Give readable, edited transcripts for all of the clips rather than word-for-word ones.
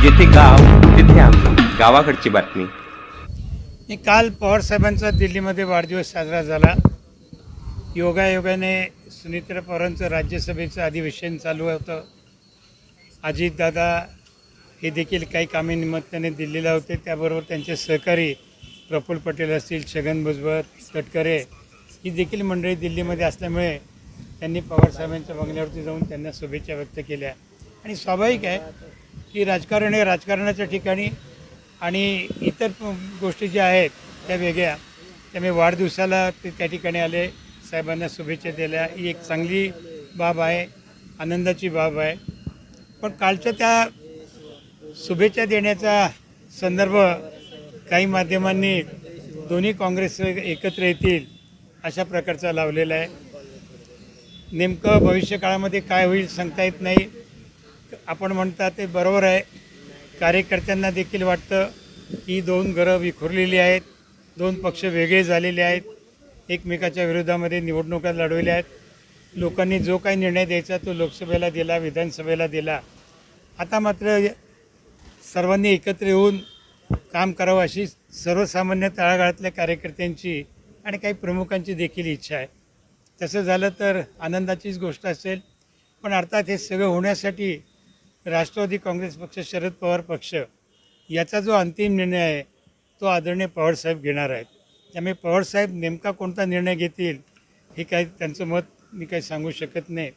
जिथे गाव तिथे आम्ही, गावाकडची बातमी। काल पवार साहेबांचा दिल्लीमध्ये वाढदिवस साजरा झाला। योगायोगाने सुनीत्रा पवारांचं राज्यसभेचं अधिवेशन चालू होतं। अजितदादा हे देखील काही कामानिमित्ताने दिल्लीला होते, त्याबरोबर त्यांचे सहकारी प्रफुल्ल पटेल असतील, छगन भुजबळ, तटकरे ही देखील मंडळी दिल्लीमध्ये असल्यामुळे त्यांनी पवार साहेबांच्या बंगल्यावरती जाऊन त्यांना शुभेच्छा व्यक्त केल्या। आणि स्वाभाविक आहे की राजकारण हे राजकारणाच्या ठिकाणी आणि इतर गोष्टी ज्या आहेत त्या वेगळ्या, त्यामुळे वाढदिवसाला ते त्या ठिकाणी आले, साहेबांना शुभेच्छा दिल्या। ही एक चांगली बाब आहे, आनंदाची बाब आहे। पण कालच्या त्या शुभेच्छा देण्याचा संदर्भ काही माध्यमांनी दोन्ही काँग्रेस एकत्र येतील अशा प्रकारचा लावलेला आहे। नेमकं भविष्यकाळामध्ये काय होईल सांगता येत नाही। आपण म्हणता ते बरोबर आहे, कार्यकर्त्यांना देखील वाटतं की दोन घरं विखुरलेली आहेत, दोन पक्ष वेगळे झालेले आहेत, एकमेकाच्या विरोधामध्ये निवडणुका लढवल्या आहेत। लोकांनी जो काही निर्णय द्यायचा तो लोकसभेला दिला, विधानसभेला दिला। आता मात्र सर्वांनी एकत्र येऊन काम करावं अशी सर्वसामान्य तळागाळातल्या कार्यकर्त्यांची आणि काही प्रमुखांची देखील इच्छा आहे। तसं झालं तर आनंदाचीच गोष्ट असेल। पण अर्थात हे सगळं होण्यासाठी राष्ट्रवादी काँग्रेस पक्ष, शरद पवार पक्ष याचा जो अंतिम निर्णय आहे तो आदरणीय पवारसाहेब घेणार आहेत। त्यामुळे पवारसाहेब नेमका कोणता निर्णय घेतील हे काही त्यांचं मत मी काही सांगू शकत नाही।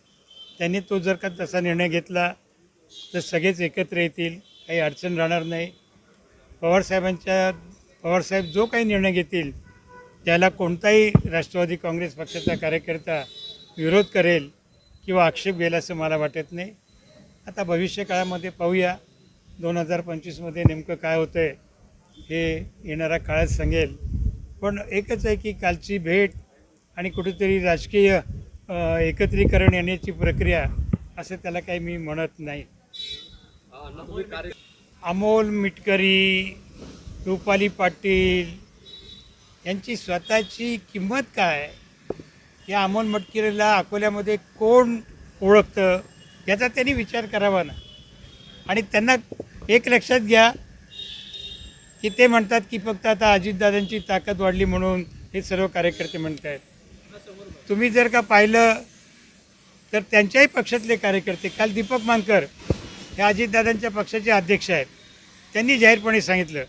त्यांनी तो जर का तसा निर्णय घेतला तर सगळेच एकत्र येतील, काही अडचण राहणार नाही। पवारसाहेब जो काही निर्णय घेतील त्याला कोणताही राष्ट्रवादी काँग्रेस पक्षाचा कार्यकर्ता विरोध करेल किंवा आक्षेप घेईल असं मला वाटत नाही। आता भविष्य काळामध्ये पाहूया, 2025मध्ये नेमकं काय होतं आहे हे येणारा काळच सांगेल। पण एकच आहे की कालची भेट आणि कुठेतरी राजकीय एकत्रीकरण येण्याची प्रक्रिया असं त्याला काही मी म्हणत नाही। अमोल मिटकरी, रुपाली पाटील यांची स्वतःची किंमत काय, या अमोल मिटकरीला अकोल्यामध्ये कोण ओळखतं याचा त्यांनी विचार करावा ना। आणि त्यांना एक लक्षात घ्या की ते म्हणतात की फक्त आता अजितदादांची ताकद वाढली म्हणून हे सर्व कार्यकर्ते म्हणत आहेत। तुम्ही जर का पाहिलं तर त्यांच्याही पक्षातले कार्यकर्ते, काल दीपक मानकर हे अजितदादांच्या पक्षाचे अध्यक्ष आहेत, त्यांनी जाहीरपणे सांगितलं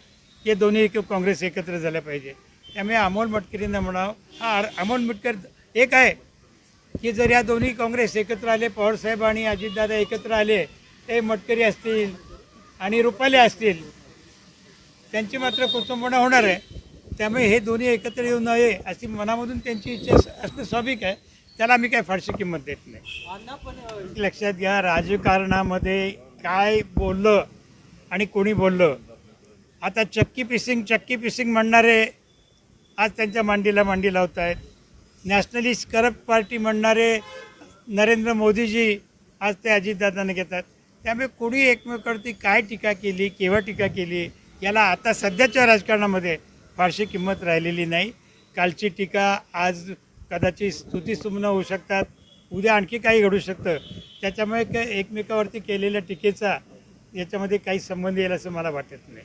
की दोन्ही काँग्रेस एकत्र झाल्या पाहिजे। त्यामुळे अमोल मिटकरींना म्हणावं, हा अमोल मिटकर एक आहे की जर या दोन्ही काँग्रेस एकत्र आले, पवारसाहेब आणि अजितदादा एकत्र आले, ते मिटकरी असतील आणि रुपाली असतील, त्यांची मात्र कुचंबणा होणार आहे। त्यामुळे हे दोन्ही एकत्र येऊ नये अशी मनामधून त्यांची इच्छा असणं स्वाभाविक आहे, त्याला आम्ही काय फारशी किंमत देत नाही। लक्षात घ्या, राजकारणामध्ये काय बोललं आणि कोणी बोललं, आता चक्की पिसिंग म्हणणारे आज त्यांच्या मांडीला मांडी लावत आहेत। नॅशनलिस्ट करप्ट पार्टी म्हणणारे नरेंद्र मोदीजी आज ते अजितदादांना घेतात। त्यामुळे कोणी एकमेकावरती काय टीका केली, केव्हा टीका केली, याला आता सध्याच्या राजकारणामध्ये फारशी किंमत राहिलेली नाही। कालची टीका आज कदाचित स्तुतिसुमनं होऊ शकतात, उद्या आणखी काही घडू शकतं। त्याच्यामुळे एकमेकावरती केलेल्या टीकेचा याच्यामध्ये काही संबंध येईल असं मला वाटत नाही।